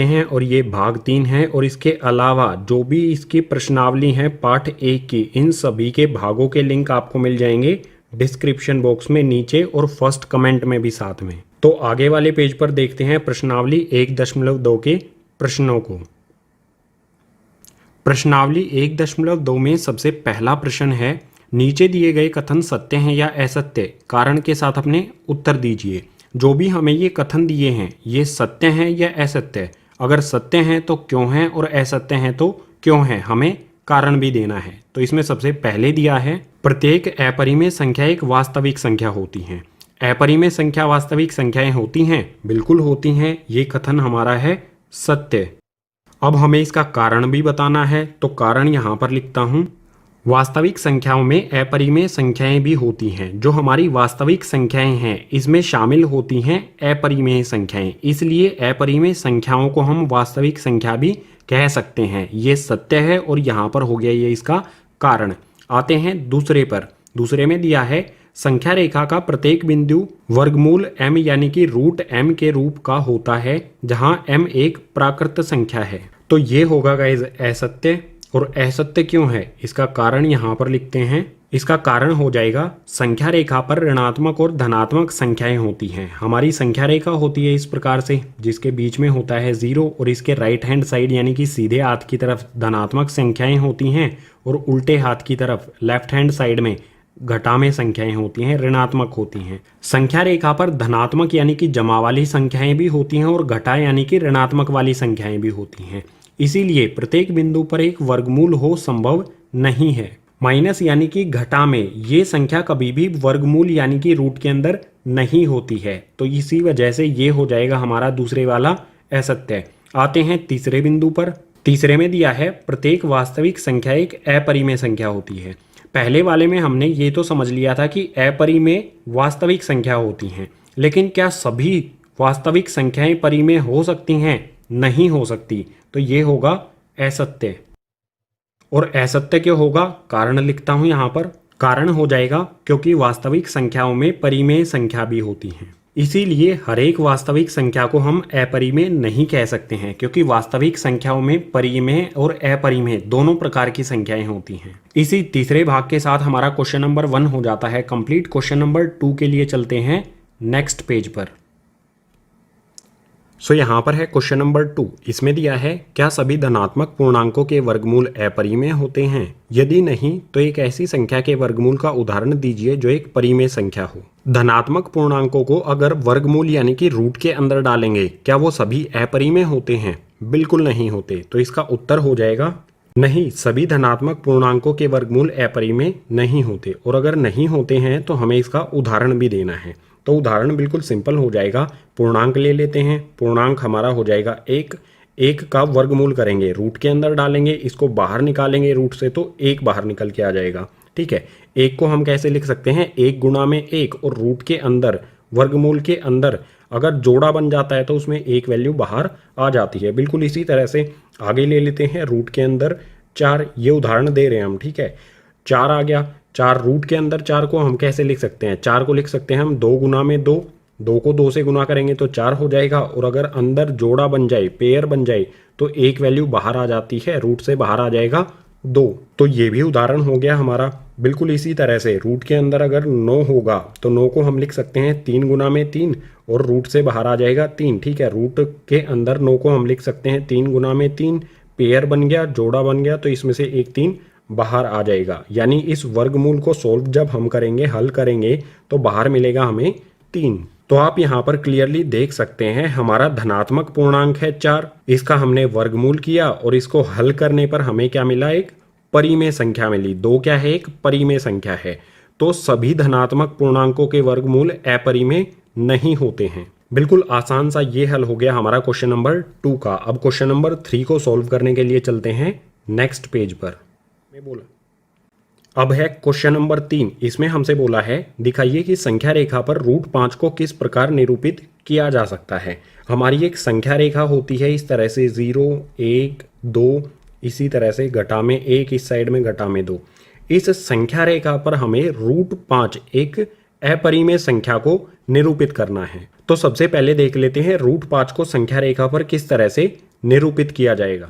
हैं और ये भाग 3 है। और इसके अलावा जो भी इसकी प्रश्नावली है पाठ 1 की, इन सभी के भागों के लिंक आपको मिल जाएंगे डिस्क्रिप्शन बॉक्स में नीचे और फर्स्ट कमेंट में भी साथ में। तो आगे वाले पेज पर देखते हैं प्रश्नावली 1.2 के प्रश्नों को। प्रश्नावली 1.2 में सबसे पहला प्रश्न है, नीचे दिए गए कथन सत्य हैं या असत्य, कारण के साथ अपने उत्तर दीजिए। जो भी हमें ये कथन दिए हैं ये सत्य हैं या असत्य, अगर सत्य हैं तो क्यों हैं और असत्य हैं तो क्यों हैं, हमें कारण भी देना है। तो इसमें सबसे पहले दिया है, प्रत्येक अपरिमेय संख्या एक वास्तविक संख्या होती है। अपरिमेय संख्या वास्तविक संख्याएं होती हैं, बिल्कुल होती हैं, ये कथन हमारा है सत्य। अब हमें इसका कारण भी बताना है, तो कारण यहाँ पर लिखता हूँ, वास्तविक संख्याओं में अपरिमेय संख्याएं भी होती हैं। जो हमारी वास्तविक संख्याएं हैं इसमें शामिल होती हैं अपरिमेय संख्याएं, इसलिए अपरिमेय संख्याओं को हम वास्तविक संख्या भी कह सकते हैं। ये सत्य है और यहाँ पर हो गया ये इसका कारण। आते हैं दूसरे पर। दूसरे में दिया है, संख्या रेखा का प्रत्येक बिंदु वर्गमूल m यानी कि रूट m के रूप का होता है, जहां m एक प्राकृत संख्या है। तो ये होगा गाइस असत्य। और असत्य क्यों है, इसका कारण यहाँ पर लिखते हैं। इसका कारण हो जाएगा, संख्या रेखा पर ऋणात्मक और धनात्मक संख्याएं होती हैं। हमारी संख्या रेखा होती है इस प्रकार से, जिसके बीच में होता है 0 और इसके राइट हैंड साइड यानी कि सीधे हाथ की तरफ धनात्मक संख्याएं होती हैं और उल्टे हाथ की तरफ लेफ्ट हैंड साइड में घटामें संख्याएं होती हैं, ऋणात्मक होती हैं। संख्या रेखा पर धनात्मक यानी कि जमा वाली संख्याएं भी होती हैं और घटा यानी कि ऋणात्मक वाली संख्याएं भी होती हैं। इसीलिए प्रत्येक बिंदु पर एक वर्गमूल हो संभव नहीं है। माइनस यानी कि घटा में ये संख्या कभी भी वर्गमूल यानी कि रूट के अंदर नहीं होती है, तो इसी वजह से ये हो जाएगा हमारा दूसरे वाला असत्य। आते हैं तीसरे बिंदु पर। तीसरे में दिया है, प्रत्येक वास्तविक संख्या एक अपरिमेय संख्या होती है। पहले वाले में हमने ये तो समझ लिया था कि अपरिमेय वास्तविक संख्या होती हैं, लेकिन क्या सभी वास्तविक संख्याएं परिमेय हो सकती हैं? नहीं हो सकती, तो ये होगा असत्य। और असत्य क्यों होगा, कारण लिखता हूं यहां पर। कारण हो जाएगा क्योंकि वास्तविक संख्याओं में परिमेय संख्या भी होती हैं, इसीलिए हर एक वास्तविक संख्या को हम अपरिमेय नहीं कह सकते हैं, क्योंकि वास्तविक संख्याओं में परिमेय और अपरिमेय दोनों प्रकार की संख्याएं होती हैं। इसी तीसरे भाग के साथ हमारा क्वेश्चन नंबर 1 हो जाता है कंप्लीट। क्वेश्चन नंबर 2 के लिए चलते हैं नेक्स्ट पेज पर। सो यहाँ पर है क्वेश्चन नंबर 2। इसमें दिया है, क्या सभी धनात्मक पूर्णांकों के वर्गमूल अपरिमेय होते हैं? यदि नहीं तो एक ऐसी संख्या के वर्गमूल का उदाहरण दीजिए जो एक परिमेय संख्या हो। धनात्मक पूर्णांकों को अगर वर्गमूल यानी कि रूट के अंदर डालेंगे, क्या वो सभी अपरिमेय होते हैं? बिल्कुल नहीं होते। तो इसका उत्तर हो जाएगा नहीं, सभी धनात्मक पूर्णांकों के वर्गमूल अपरिमेय नहीं होते। और अगर नहीं होते हैं तो हमें इसका उदाहरण भी देना है। तो उदाहरण बिल्कुल सिंपल हो जाएगा। पूर्णांक ले लेते हैं। पूर्णांक हमारा हो जाएगा 1। 1 का वर्गमूल करेंगे, रूट के अंदर डालेंगे, इसको बाहर निकालेंगे रूट से, तो 1 बाहर निकल के आ जाएगा। ठीक है, 1 को हम कैसे लिख सकते हैं, 1 गुणा में 1, और रूट के अंदर वर्गमूल के अंदर अगर जोड़ा बन जाता है तो उसमें एक वैल्यू बाहर आ जाती है। बिल्कुल इसी तरह से आगे ले लेते हैं, रूट के अंदर 4, ये उदाहरण दे रहे हैं हम। ठीक है, 4 आ गया। 4 रूट के अंदर 4 को हम कैसे लिख सकते हैं, 4 को लिख सकते हैं हम 2 गुना में 2। 2 को 2 से गुना करेंगे तो 4 हो जाएगा। और अगर अंदर जोड़ा बन जाए, पेयर बन जाए, तो एक वैल्यू बाहर आ जाती है, रूट से बाहर आ जाएगा 2। तो ये भी उदाहरण हो गया हमारा। बिल्कुल इसी तरह से रूट के अंदर अगर 9 होगा तो 9 को हम लिख सकते हैं 3 गुना में 3, और रूट से बाहर आ जाएगा 3। ठीक है, रूट के अंदर 9 को हम लिख सकते हैं 3 गुना में 3, पेयर बन गया, जोड़ा बन गया, तो इसमें से एक 3 बाहर आ जाएगा। यानी इस वर्गमूल को सोल्व जब हम करेंगे, हल करेंगे, तो बाहर मिलेगा हमें 3। तो आप यहाँ पर क्लियरली देख सकते हैं, हमारा धनात्मक पूर्णांक है 4, इसका हमने वर्गमूल किया और इसको हल करने पर हमें क्या मिला, एक परिमेय संख्या मिली। 2 क्या है, एक परिमेय संख्या है। तो सभी धनात्मक पूर्णांकों के वर्गमूल अपरिमेय नहीं होते हैं। बिल्कुल आसान सा ये हल हो गया हमारा क्वेश्चन नंबर 2 का। अब क्वेश्चन नंबर 3 को सॉल्व करने के लिए चलते हैं नेक्स्ट पेज पर। मैं बोला अब है क्वेश्चन नंबर 3। इसमें हमसे बोला है, दिखाइए कि संख्या रेखा पर रूट 5 को किस प्रकार निरूपित किया जा सकता है। हमारी एक संख्या रेखा होती है इस तरह से, 0 1 2, इसी तरह से घटा में 1, इस साइड में घटा में 2। इस संख्या रेखा पर हमें रूट 5 एक अपरिमेय संख्या को निरूपित करना है। तो सबसे पहले देख लेते हैं रूट 5 को संख्या रेखा पर किस तरह से निरूपित किया जाएगा।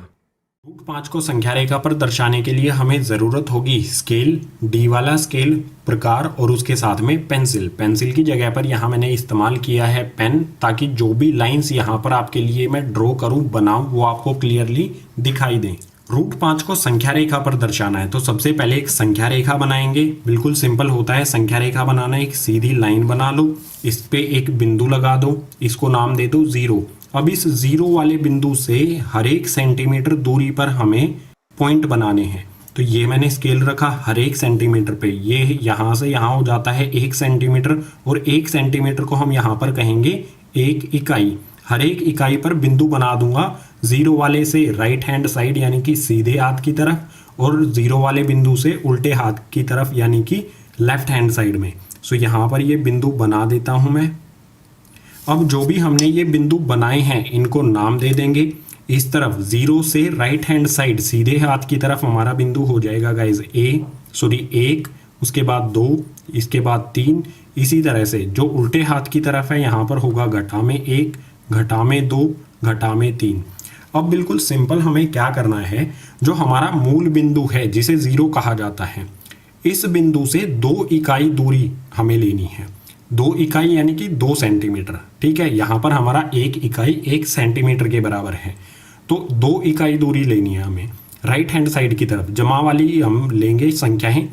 रूट 5 को संख्या रेखा पर दर्शाने के लिए हमें ज़रूरत होगी स्केल, डी वाला स्केल प्रकार और उसके साथ में पेंसिल। पेंसिल की जगह पर यहाँ मैंने इस्तेमाल किया है पेन, ताकि जो भी लाइंस यहाँ पर आपके लिए मैं ड्रॉ करूँ बनाऊँ वो आपको क्लियरली दिखाई दें। रूट 5 को संख्या रेखा पर दर्शाना है तो सबसे पहले एक संख्या रेखा बनाएंगे। बिल्कुल सिंपल होता है संख्या रेखा बनाना। एक सीधी लाइन बना लो, इस पे एक बिंदु लगा दो, इसको नाम दे दो 0। अब इस 0 वाले बिंदु से हर 1 सेंटीमीटर दूरी पर हमें पॉइंट बनाने हैं। तो ये मैंने स्केल रखा हर 1 सेंटीमीटर पे, ये यहाँ से यहाँ हो जाता है 1 सेंटीमीटर और 1 सेंटीमीटर को हम यहाँ पर कहेंगे 1 इकाई। हर 1 इकाई पर बिंदु बना दूंगा 0 वाले से राइट हैंड साइड यानी कि सीधे हाथ की तरफ और 0 वाले बिंदु से उल्टे हाथ की तरफ यानी कि लेफ्ट हैंड साइड में। सो यहाँ पर ये बिंदु बना देता हूँ मैं। अब जो भी हमने ये बिंदु बनाए हैं इनको नाम दे देंगे। इस तरफ 0 से राइट हैंड साइड सीधे हाथ की तरफ हमारा बिंदु हो जाएगा गाइज 1, उसके बाद 2, इसके बाद 3। इसी तरह से जो उल्टे हाथ की तरफ है यहाँ पर होगा घटा में 1, घटा में 2, घटा में 3। अब बिल्कुल सिंपल हमें क्या करना है, जो हमारा मूल बिंदु है जिसे 0 कहा जाता है, इस बिंदु से 2 इकाई दूरी हमें लेनी है। 2 इकाई यानी कि 2 सेंटीमीटर। ठीक है, यहाँ पर हमारा 1 इकाई 1 सेंटीमीटर के बराबर है, तो 2 इकाई दूरी लेनी है हमें राइट हैंड साइड की तरफ। जमा वाली हम लेंगे संख्याएं,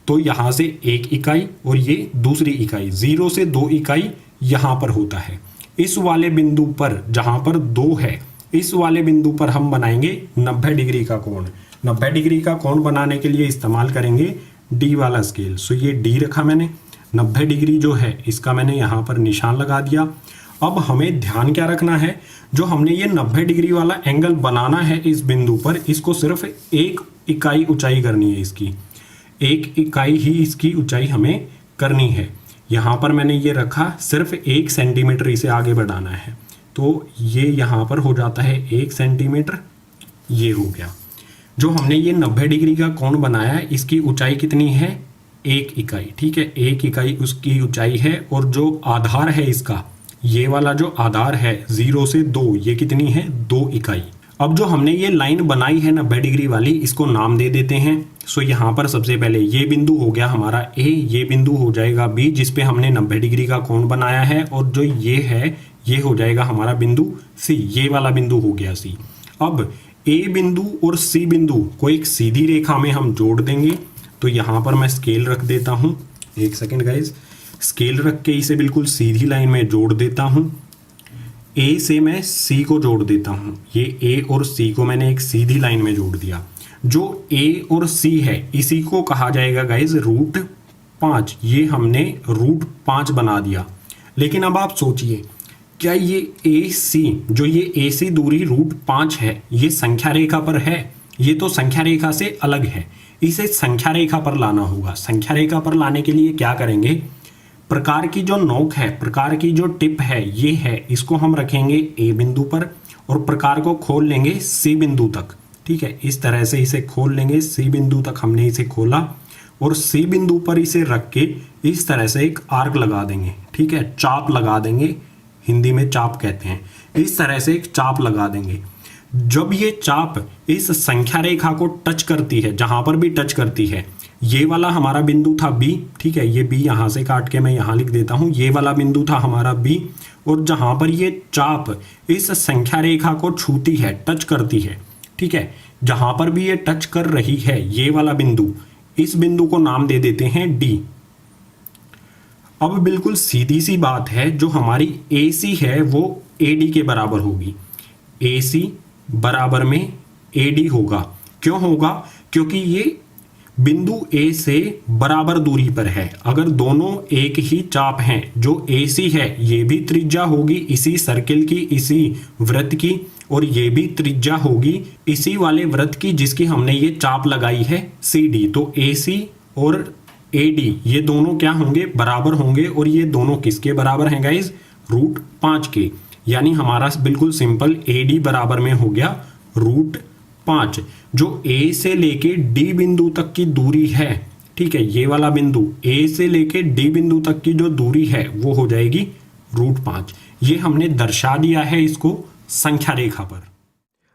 तो यहाँ से 1 इकाई और ये दूसरी इकाई, 0 से 2 इकाई यहाँ पर होता है। इस वाले बिंदु पर जहाँ पर 2 है, इस वाले बिंदु पर हम बनाएंगे 90 डिग्री का कोण। 90 डिग्री का कोण बनाने के लिए इस्तेमाल करेंगे डी वाला स्केल। सो ये डी रखा मैंने, 90 डिग्री जो है इसका मैंने यहाँ पर निशान लगा दिया। अब हमें ध्यान क्या रखना है, जो हमने ये 90 डिग्री वाला एंगल बनाना है इस बिंदु पर, इसको सिर्फ 1 इकाई ऊंचाई करनी है इसकी, 1 इकाई ही इसकी ऊंचाई हमें करनी है। यहाँ पर मैंने ये रखा, सिर्फ 1 सेंटीमीटर इसे आगे बढ़ाना है, तो ये यहाँ पर हो जाता है 1 सेंटीमीटर। ये हो गया। जो हमने ये 90 डिग्री का कोण बनाया है इसकी ऊंचाई कितनी है, 1 इकाई। ठीक है, 1 इकाई उसकी ऊंचाई है। और जो आधार है इसका, ये वाला जो आधार है 0 से 2, ये कितनी है, 2 इकाई। अब जो हमने ये लाइन बनाई है 90 डिग्री वाली, इसको नाम दे देते हैं। सो यहाँ पर सबसे पहले ये बिंदु हो गया हमारा ए, ये बिंदु हो जाएगा बी जिसपे हमने 90 डिग्री का कोण बनाया है, और जो ये है ये हो जाएगा हमारा बिंदु सी, ये वाला बिंदु हो गया सी। अब ए बिंदु और सी बिंदु को एक सीधी रेखा में हम जोड़ देंगे। तो यहाँ पर मैं स्केल रख देता हूँ, 1 सेकेंड गाइज, स्केल रख के इसे बिल्कुल सीधी लाइन में जोड़ देता हूँ। ए से मैं सी को जोड़ देता हूँ, ये ए और सी को मैंने एक सीधी लाइन में जोड़ दिया। जो ए और सी है इसी को कहा जाएगा गाइज रूट 5। ये हमने रूट 5 बना दिया। लेकिन अब आप सोचिए, क्या ये ए सी, जो ये ए सी दूरी रूट 5 है, ये संख्या रेखा पर है? ये तो संख्या रेखा से अलग है, इसे संख्या रेखा पर लाना होगा। संख्या रेखा पर लाने के लिए क्या करेंगे, प्रकार की जो नोक है, प्रकार की जो टिप है, ये है, इसको हम रखेंगे ए बिंदु पर और प्रकार को खोल लेंगे सी बिंदु तक। ठीक है, इस तरह से इसे खोल लेंगे, सी बिंदु तक हमने इसे खोला और सी बिंदु पर इसे रख के इस तरह से एक आर्क लगा देंगे। ठीक है, चाप लगा देंगे, हिंदी में चाप कहते हैं। इस तरह से एक चाप लगा देंगे। जब ये चाप इस संख्या रेखा को टच करती है, जहां पर भी टच करती है, ये वाला हमारा बिंदु था बी। ठीक है, ये बी यहाँ से काट के मैं यहाँ लिख देता हूँ, ये वाला बिंदु था हमारा बी। और जहां पर ये चाप इस संख्या रेखा को छूती है, टच करती है, ठीक है, जहां पर भी ये टच कर रही है, ये वाला बिंदु, इस बिंदु को नाम दे देते हैं डी। अब बिल्कुल सीधी सी बात है, जो हमारी ए सी है वो ए डी के बराबर होगी। ए सी बराबर में ए डी होगा। क्यों होगा? क्योंकि ये बिंदु ए से बराबर दूरी पर है। अगर दोनों एक ही चाप हैं, जो ए सी है ये भी त्रिज्या होगी इसी सर्किल की, इसी वृत्त की, और ये भी त्रिज्या होगी इसी वाले वृत्त की जिसकी हमने ये चाप लगाई है सी डी। तो ए सी और ए डी ये दोनों क्या होंगे, बराबर होंगे। और ये दोनों किसके बराबर हैं गाइज, रूट 5 के। यानी हमारा बिल्कुल सिंपल ए डी बराबर में हो गया रूट 5। जो ए से लेके डी बिंदु तक की दूरी है, ठीक है, ये वाला बिंदु ए से लेके डी बिंदु तक की जो दूरी है वो हो जाएगी रूट 5। ये हमने दर्शा दिया है इसको संख्या रेखा पर।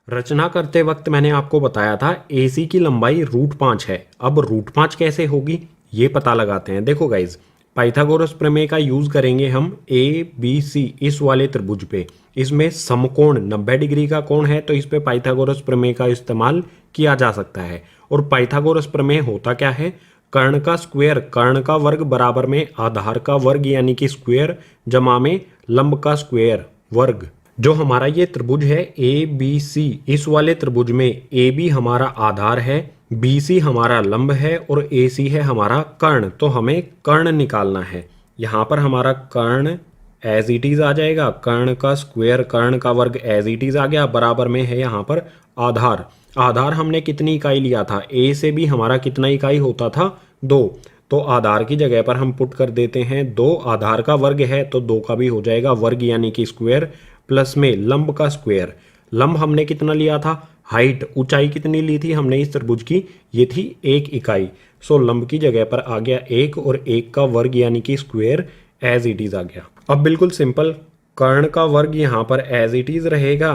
रचना करते वक्त मैंने आपको बताया था AC की लंबाई √5 है। अब √5 कैसे होगी ये पता लगाते हैं। देखो गाइज, पाइथागोरस प्रमेय का यूज करेंगे हम ABC इस वाले त्रिभुज पे। इसमें समकोण 90 डिग्री का कोण है, तो इस पे पाइथागोरस प्रमेय का इस्तेमाल किया जा सकता है। और पाइथागोरस प्रमेय होता क्या है? कर्ण का स्क्वायर, कर्ण का वर्ग बराबर में आधार का वर्ग यानी कि स्क्वायर जमा में लंब का स्क्वायर वर्ग। जो हमारा ये त्रिभुज है ABC, इस वाले त्रिभुज में AB हमारा आधार है, BC हमारा लंब है और AC है हमारा कर्ण। तो हमें कर्ण निकालना है। यहाँ पर हमारा कर्ण एज इट इज आ जाएगा, कर्ण का स्क्वायर, कर्ण का वर्ग एज इट इज आ गया, बराबर में है यहाँ पर आधार। आधार हमने कितनी इकाई लिया था? A से भी हमारा कितना इकाई होता था? 2। तो आधार की जगह पर हम पुट कर देते हैं 2। आधार का वर्ग है तो 2 का भी हो जाएगा वर्ग यानी कि स्क्वायर, प्लस में लंब का स्क्वायर। लंब हमने कितना लिया था? हाइट, ऊंचाई कितनी ली थी हमने इस त्रिभुज की? ये थी 1 इकाई। सो लंब की जगह पर आ गया 1 और 1 का वर्ग यानी कि स्क्वायर एज इट इज आ गया। अब बिल्कुल सिंपल, कर्ण का वर्ग यहाँ पर एज इट इज रहेगा,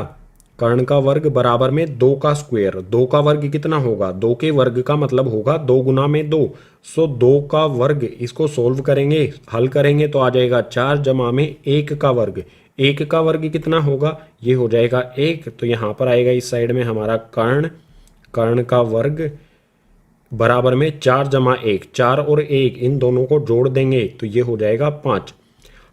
कर्ण का वर्ग बराबर में 2 का स्क्वायर। 2 का वर्ग कितना होगा? 2 के वर्ग का मतलब होगा 2 गुना में 2। सो 2 का वर्ग, इसको सोल्व करेंगे, हल करेंगे तो आ जाएगा 4 जमा में 1 का वर्ग। 1 का वर्ग कितना होगा? ये हो जाएगा 1। तो यहाँ पर आएगा इस साइड में हमारा कर्ण, कर्ण का वर्ग बराबर में 4 जमा 1, 4 और 1 इन दोनों को जोड़ देंगे तो ये हो जाएगा 5।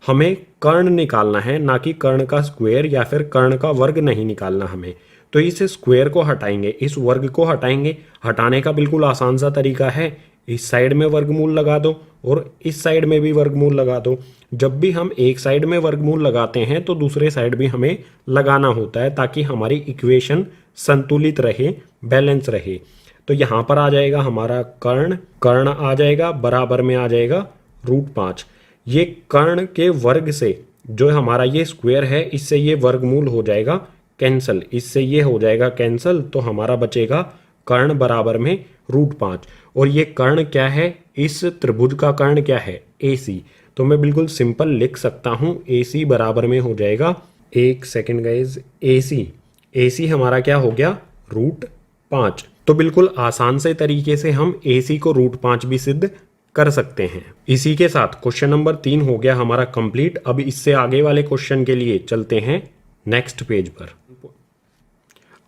हमें कर्ण निकालना है, ना कि कर्ण का स्क्वायर या फिर कर्ण का वर्ग नहीं निकालना हमें। तो इस स्क्वायर को हटाएंगे, इस वर्ग को हटाएंगे। हटाने का बिल्कुल आसान सा तरीका है, इस साइड में वर्गमूल लगा दो और इस साइड में भी वर्गमूल लगा दो। जब भी हम एक साइड में वर्गमूल लगाते हैं तो दूसरे साइड भी हमें लगाना होता है, ताकि हमारी इक्वेशन संतुलित रहे, बैलेंस रहे। तो यहाँ पर आ जाएगा हमारा कर्ण, कर्ण आ जाएगा बराबर में आ जाएगा √5। ये कर्ण के वर्ग से जो हमारा ये स्क्वायर है, इससे ये वर्गमूल हो जाएगा कैंसल, इससे ये हो जाएगा कैंसल। तो हमारा बचेगा कर्ण बराबर में √5। और ये कर्ण क्या है? इस त्रिभुज का कर्ण क्या है? AC। तो मैं बिल्कुल सिंपल लिख सकता हूँ AC बराबर में हो जाएगा, एक सेकेंड गाइज, AC हमारा क्या हो गया? √5। तो बिल्कुल आसान से तरीके से हम AC को √5 भी सिद्ध कर सकते हैं। इसी के साथ क्वेश्चन नंबर 3 हो गया हमारा कंप्लीट। अब इससे आगे वाले क्वेश्चन के लिए चलते हैं नेक्स्ट पेज पर।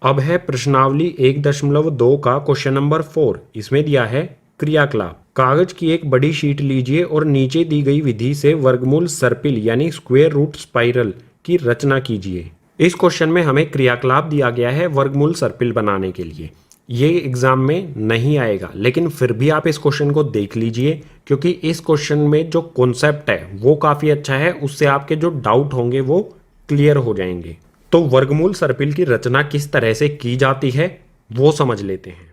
अब है प्रश्नावली 1.2 का क्वेश्चन नंबर 4। इसमें दिया है क्रियाकलाप। कागज की एक बड़ी शीट लीजिए और नीचे दी गई विधि से वर्गमूल सर्पिल यानी स्क्वायर रूट स्पाइरल की रचना कीजिए। इस क्वेश्चन में हमें क्रियाकलाप दिया गया है वर्गमूल सर्पिल बनाने के लिए। ये एग्जाम में नहीं आएगा, लेकिन फिर भी आप इस क्वेश्चन को देख लीजिए, क्योंकि इस क्वेश्चन में जो कॉन्सेप्ट है वो काफ़ी अच्छा है। उससे आपके जो डाउट होंगे वो क्लियर हो जाएंगे। तो वर्गमूल सर्पिल की रचना किस तरह से की जाती है वो समझ लेते हैं।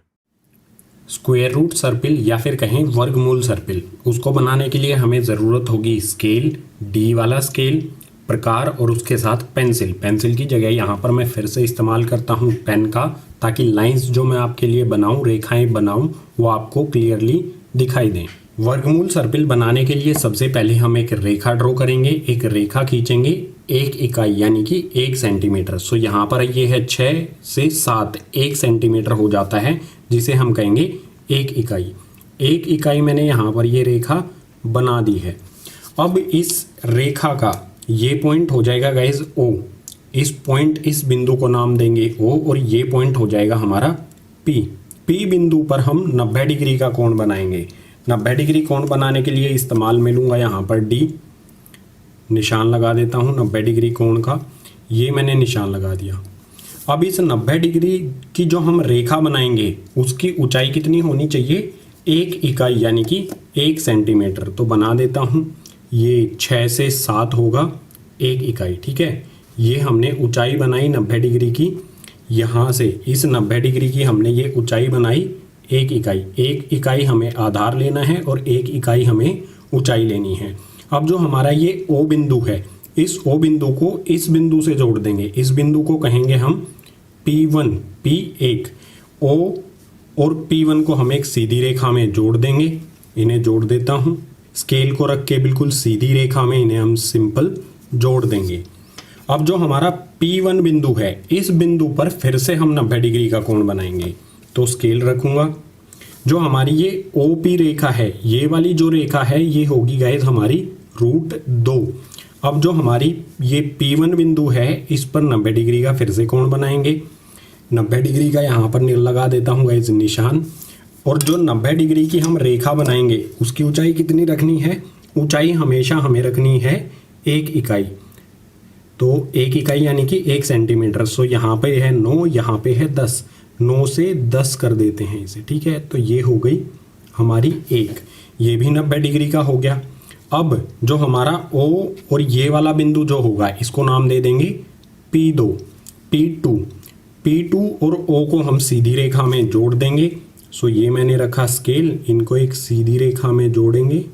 स्क्वायर रूट सर्पिल या फिर कहें वर्गमूल सर्पिल, उसको बनाने के लिए हमें ज़रूरत होगी स्केल, D वाला स्केल, प्रकार और उसके साथ पेंसिल। पेंसिल की जगह यहाँ पर मैं फिर से इस्तेमाल करता हूँ पेन का, ताकि लाइंस जो मैं आपके लिए बनाऊँ, रेखाएं बनाऊँ, वो आपको क्लियरली दिखाई दें। वर्गमूल सर्पिल बनाने के लिए सबसे पहले हम एक रेखा ड्रॉ करेंगे। एक रेखा खींचेंगे 1 इकाई यानी कि 1 सेंटीमीटर। सो यहाँ पर ये है 6 से 7, 1 सेंटीमीटर हो जाता है, जिसे हम कहेंगे 1 इकाई। 1 इकाई मैंने यहाँ पर ये रेखा बना दी है। अब इस रेखा का ये पॉइंट हो जाएगा गाइज O। इस पॉइंट, इस बिंदु को नाम देंगे O और ये पॉइंट हो जाएगा हमारा P। P बिंदु पर हम 90 डिग्री का कोण बनाएंगे। 90 डिग्री कोण बनाने के लिए इस्तेमाल में लूँगा यहाँ पर D। निशान लगा देता हूँ 90 डिग्री कोण का, ये मैंने निशान लगा दिया। अब इस 90 डिग्री की जो हम रेखा बनाएंगे उसकी ऊंचाई कितनी होनी चाहिए? 1 इकाई यानी कि 1 सेंटीमीटर। तो बना देता हूँ, ये 6 से 7 होगा 1 इकाई। ठीक है, ये हमने ऊंचाई बनाई 90 डिग्री की। यहाँ से इस 90 डिग्री की हमने ये ऊंचाई बनाई 1 इकाई। 1 इकाई हमें आधार लेना है और 1 इकाई हमें ऊंचाई लेनी है। अब जो हमारा ये O बिंदु है, इस O बिंदु को इस बिंदु से जोड़ देंगे। इस बिंदु को कहेंगे हम P1, P1। O और P1 को हम एक सीधी रेखा में जोड़ देंगे। इन्हें जोड़ देता हूँ, स्केल को रख के बिल्कुल सीधी रेखा में इन्हें हम सिंपल जोड़ देंगे। अब जो हमारा P1 बिंदु है, इस बिंदु पर फिर से हम 90 डिग्री का कोण बनाएंगे। तो स्केल रखूंगा। जो हमारी ये OP रेखा है, ये वाली जो रेखा है ये होगी गाइस हमारी √2। अब जो हमारी ये P1 बिंदु है, इस पर 90 डिग्री का फिर से कोण बनाएंगे। 90 डिग्री का यहाँ पर लगा देता हूँ गाइस निशान। और जो 90 डिग्री की हम रेखा बनाएंगे उसकी ऊंचाई कितनी रखनी है? ऊंचाई हमेशा हमें रखनी है 1 इकाई। तो 1 इकाई यानी कि 1 सेंटीमीटर। सो यहाँ पे है 9, यहाँ पे है 10। 9 से 10 कर देते हैं इसे, ठीक है। तो ये हो गई हमारी 1। ये भी 90 डिग्री का हो गया। अब जो हमारा O और ये वाला बिंदु जो होगा, इसको नाम दे देंगे P2। P2 और O को हम सीधी रेखा में जोड़ देंगे। सो ये मैंने रखा स्केल, इनको एक सीधी रेखा में जोड़ेंगे।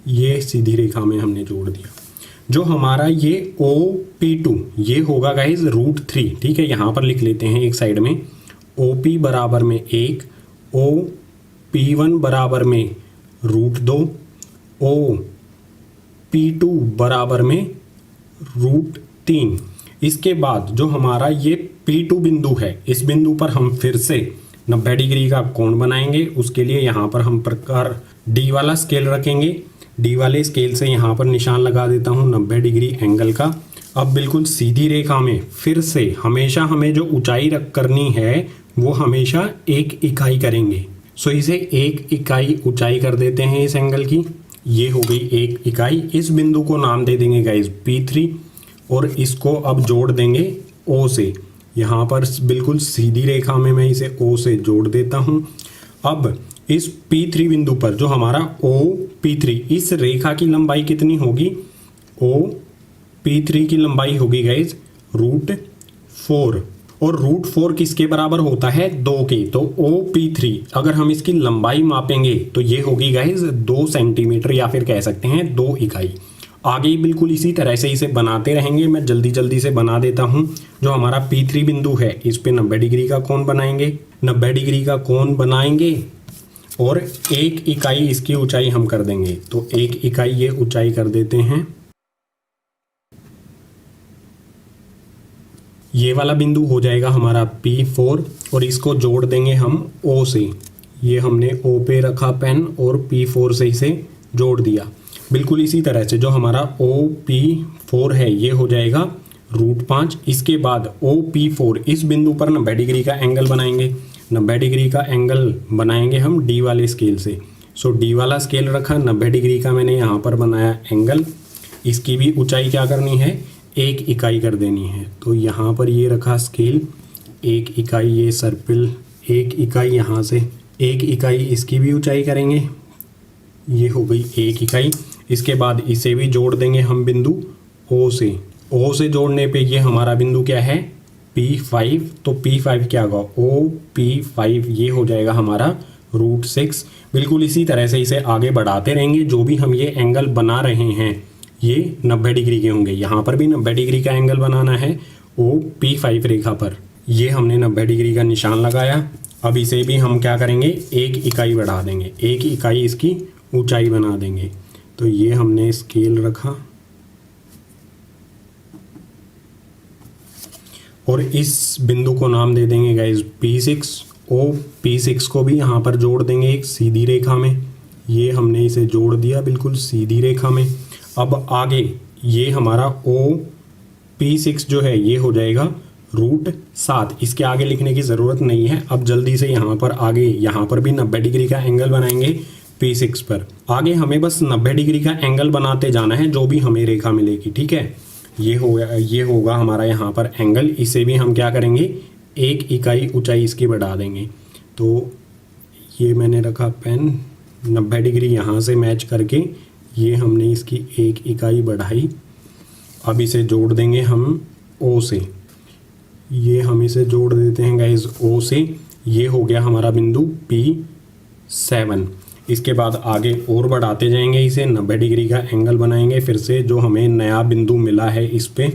ये सीधी रेखा में हमने जोड़ दिया। जो हमारा ये OP2 ये होगा गाइज √3, ठीक है। यहाँ पर लिख लेते हैं एक साइड में। OP बराबर में 1, OP1 बराबर में √2, OP2 बराबर में √3। इसके बाद जो हमारा ये P2 बिंदु है, इस बिंदु पर हम फिर से 90 डिग्री का कोण बनाएंगे। उसके लिए यहाँ पर हम प्रकार D वाला स्केल रखेंगे। D वाले स्केल से यहाँ पर निशान लगा देता हूँ 90 डिग्री एंगल का। अब बिल्कुल सीधी रेखा में फिर से हमेशा हमें जो ऊंचाई रख करनी है वो हमेशा 1 इकाई करेंगे। सो इसे 1 इकाई ऊंचाई कर देते हैं इस एंगल की। ये हो गई 1 इकाई। इस बिंदु को नाम दे देंगे गाइज P3 और इसको अब जोड़ देंगे O से। यहाँ पर बिल्कुल सीधी रेखा में मैं इसे O से जोड़ देता हूँ। अब इस P3 बिंदु पर जो हमारा OP3, इस रेखा की लंबाई कितनी होगी? OP3 की लंबाई होगी गाइज √4। और √4 किसके बराबर होता है? 2 के। तो OP3 अगर हम इसकी लंबाई मापेंगे तो ये होगी गाइज 2 सेंटीमीटर या फिर कह सकते हैं 2 इकाई। आगे बिल्कुल इसी तरह से इसे बनाते रहेंगे। मैं जल्दी से बना देता हूँ। जो हमारा P3 बिंदु है, इस पे 90 डिग्री का कोण बनाएंगे। 90 डिग्री का कोण बनाएंगे और 1 इकाई इसकी ऊंचाई हम कर देंगे। तो 1 इकाई ये ऊंचाई कर देते हैं। ये वाला बिंदु हो जाएगा हमारा P4 और इसको जोड़ देंगे हम O से। ये हमने O पे रखा पेन और P4 से इसे जोड़ दिया। बिल्कुल इसी तरह से जो हमारा OP4 है ये हो जाएगा √5। इसके बाद OP4 इस बिंदु पर 90 डिग्री का एंगल बनाएंगे। 90 डिग्री का एंगल बनाएंगे हम D वाले स्केल से। सो D वाला स्केल रखा, 90 डिग्री का मैंने यहाँ पर बनाया एंगल। इसकी भी ऊंचाई क्या करनी है? 1 इकाई कर देनी है। तो यहाँ पर ये रखा स्केल, 1 इकाई ये सर्पिल, 1 इकाई यहाँ से, 1 इकाई इसकी भी ऊंचाई करेंगे। ये हो गई 1 इकाई। इसके बाद इसे भी जोड़ देंगे हम बिंदु O से। O से जोड़ने पे ये हमारा बिंदु क्या है? P5। तो P5 क्या होगा? OP5 ये हो जाएगा हमारा √6। बिल्कुल इसी तरह से इसे आगे बढ़ाते रहेंगे। जो भी हम ये एंगल बना रहे हैं ये 90 डिग्री के होंगे। यहाँ पर भी 90 डिग्री का एंगल बनाना है OP5 रेखा पर। ये हमने 90 डिग्री का निशान लगाया। अब इसे भी हम क्या करेंगे? 1 इकाई बढ़ा देंगे। 1 इकाई इसकी ऊंचाई बना देंगे। तो ये हमने स्केल रखा और इस बिंदु को नाम दे देंगे गाइज P6। P6 को भी यहाँ पर जोड़ देंगे एक सीधी रेखा में। ये हमने इसे जोड़ दिया बिल्कुल सीधी रेखा में। अब आगे ये हमारा OP6 जो है ये हो जाएगा √7। इसके आगे लिखने की ज़रूरत नहीं है। अब जल्दी से यहाँ पर आगे यहाँ पर भी 90 डिग्री का एंगल बनाएंगे P6 पर। आगे हमें बस 90 डिग्री का एंगल बनाते जाना है जो भी हमें रेखा मिलेगी, ठीक है। ये होगा हमारा यहाँ पर एंगल। इसे भी हम क्या करेंगे? 1 इकाई ऊंचाई इसकी बढ़ा देंगे। तो ये मैंने रखा पेन, 90 डिग्री यहाँ से मैच करके ये हमने इसकी 1 इकाई बढ़ाई। अब इसे जोड़ देंगे हम O से। ये हम इसे जोड़ देते हैं गाइज O से। ये हो गया हमारा बिंदु P7। इसके बाद आगे और बढ़ाते जाएंगे इसे, 90 डिग्री का एंगल बनाएंगे फिर से। जो हमें नया बिंदु मिला है इस पे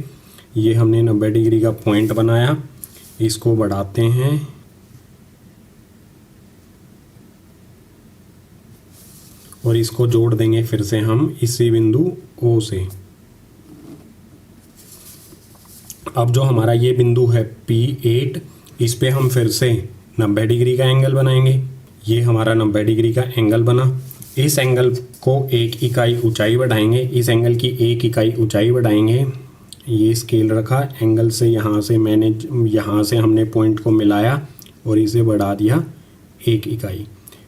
ये हमने 90 डिग्री का पॉइंट बनाया। इसको बढ़ाते हैं और इसको जोड़ देंगे फिर से हम इसी बिंदु O से। अब जो हमारा ये बिंदु है P8, इस पे हम फिर से 90 डिग्री का एंगल बनाएंगे। ये हमारा 90 डिग्री का एंगल बना। इस एंगल को 1 इकाई ऊंचाई बढ़ाएंगे, इस एंगल की 1 इकाई ऊंचाई बढ़ाएंगे। ये स्केल रखा एंगल से, यहाँ से हमने पॉइंट को मिलाया और इसे बढ़ा दिया 1 इकाई।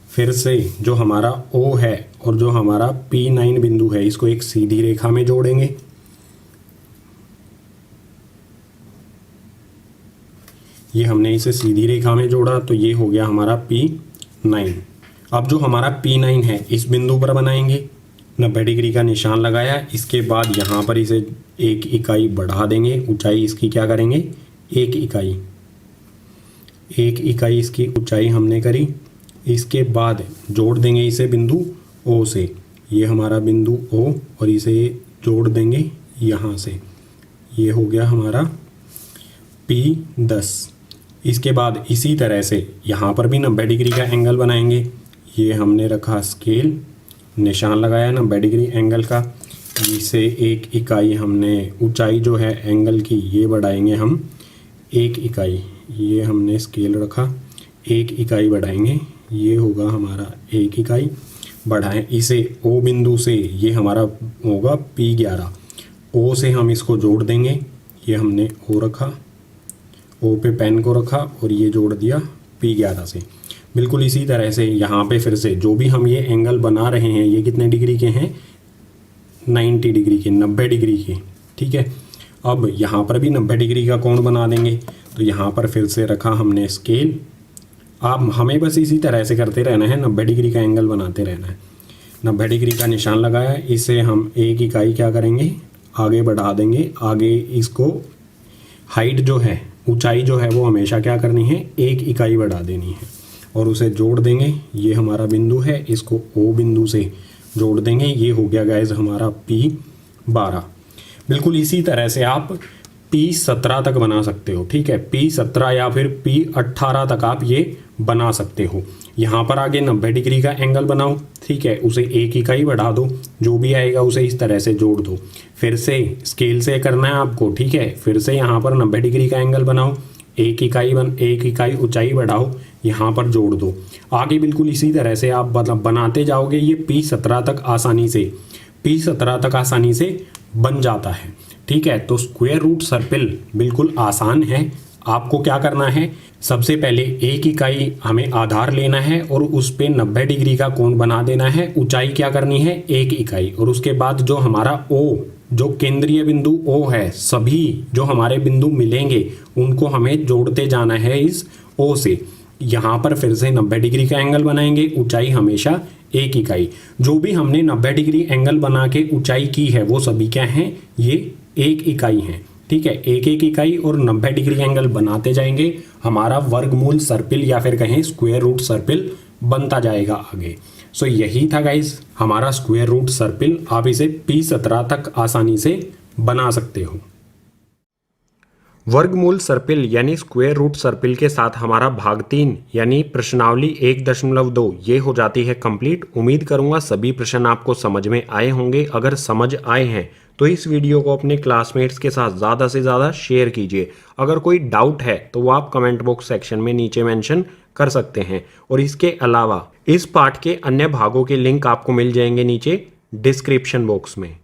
फिर से जो हमारा O है और जो हमारा P9 बिंदु है, इसको एक सीधी रेखा में जोड़ेंगे। ये हमने इसे सीधी रेखा में जोड़ा तो ये हो गया हमारा P9। अब जो हमारा P9 है इस बिंदु पर बनाएंगे, 90 डिग्री का निशान लगाया। इसके बाद यहाँ पर इसे 1 इकाई बढ़ा देंगे, ऊंचाई इसकी क्या करेंगे 1 इकाई। 1 इकाई इसकी ऊंचाई हमने करी। इसके बाद जोड़ देंगे इसे बिंदु O से। ये हमारा बिंदु O और इसे जोड़ देंगे यहाँ से। ये हो गया हमारा P10। इसके बाद इसी तरह से यहाँ पर भी 90 डिग्री का एंगल बनाएंगे। ये हमने रखा स्केल, निशान लगाया 90 डिग्री एंगल का। इसे 1 इकाई हमने ऊंचाई जो है एंगल की ये बढ़ाएंगे हम 1 इकाई। ये हमने स्केल रखा, 1 इकाई बढ़ाएंगे। ये होगा हमारा 1 इकाई। बढ़ाएं इसे O बिंदु से, ये हमारा होगा P11। O से हम इसको जोड़ देंगे। ये हमने O रखा, O पे पेन को रखा और ये जोड़ दिया P11 से। बिल्कुल इसी तरह से यहाँ पे फिर से जो भी हम ये एंगल बना रहे हैं, ये कितने डिग्री के हैं 90 डिग्री के, 90 डिग्री के। ठीक है, अब यहाँ पर भी 90 डिग्री का कोण बना देंगे। तो यहाँ पर फिर से रखा हमने स्केल। अब हमें बस इसी तरह से करते रहना है, 90 डिग्री का एंगल बनाते रहना है। 90 डिग्री का निशान लगाया, इसे हम 1 इकाई क्या करेंगे आगे बढ़ा देंगे। आगे इसको हाइट जो है, ऊंचाई जो है वो हमेशा क्या करनी है 1 इकाई बढ़ा देनी है और उसे जोड़ देंगे। ये हमारा बिंदु है, इसको O बिंदु से जोड़ देंगे। ये हो गया गाइस हमारा P12। बिल्कुल इसी तरह से आप P17 तक बना सकते हो। ठीक है, P17 या फिर P18 तक आप ये बना सकते हो। यहाँ पर आगे 90 डिग्री का एंगल बनाओ। ठीक है, उसे 1 इकाई बढ़ा दो, जो भी आएगा उसे इस तरह से जोड़ दो। फिर से स्केल से करना है आपको। ठीक है, फिर से यहाँ पर 90 डिग्री का एंगल बनाओ, 1 इकाई ऊंचाई बढ़ाओ, यहाँ पर जोड़ दो। आगे बिल्कुल इसी तरह से आप बनाते जाओगे। ये P17 तक आसानी से बन जाता है। ठीक है, तो स्क्वायर रूट सर्पिल बिल्कुल आसान है। आपको क्या करना है, सबसे पहले 1 इकाई हमें आधार लेना है और उस पे 90 डिग्री का कोण बना देना है। ऊंचाई क्या करनी है 1 इकाई। और उसके बाद जो हमारा O, जो केंद्रीय बिंदु O है, सभी जो हमारे बिंदु मिलेंगे उनको हमें जोड़ते जाना है इस O से। यहाँ पर फिर से 90 डिग्री का एंगल बनाएंगे, ऊंचाई हमेशा 1 इकाई। जो भी हमने 90 डिग्री एंगल बना के ऊंचाई की है वो सभी क्या हैं, ये 1 इकाई हैं। ठीक है, 1 इकाई और 90 डिग्री एंगल बनाते जाएंगे। हमारा वर्गमूल सर्पिल या फिर कहें स्क्वायर रूट सर्पिल बनता जाएगा आगे। सो यही था गाइस हमारा स्क्वायर रूट सर्पिल। आप इसे P17 तक आसानी से बना सकते हो। वर्गमूल सर्पिल यानी स्क्वायर रूट सर्पिल के साथ हमारा भाग 3 यानी प्रश्नावली 1.2 ये हो जाती है कंप्लीट। उम्मीद करूंगा सभी प्रश्न आपको समझ में आए होंगे। अगर समझ आए हैं तो इस वीडियो को अपने क्लासमेट्स के साथ ज़्यादा से ज़्यादा शेयर कीजिए। अगर कोई डाउट है तो वो आप कमेंट बॉक्स सेक्शन में नीचे मेंशन कर सकते हैं। और इसके अलावा इस पाठ के अन्य भागों के लिंक आपको मिल जाएंगे नीचे डिस्क्रिप्शन बॉक्स में।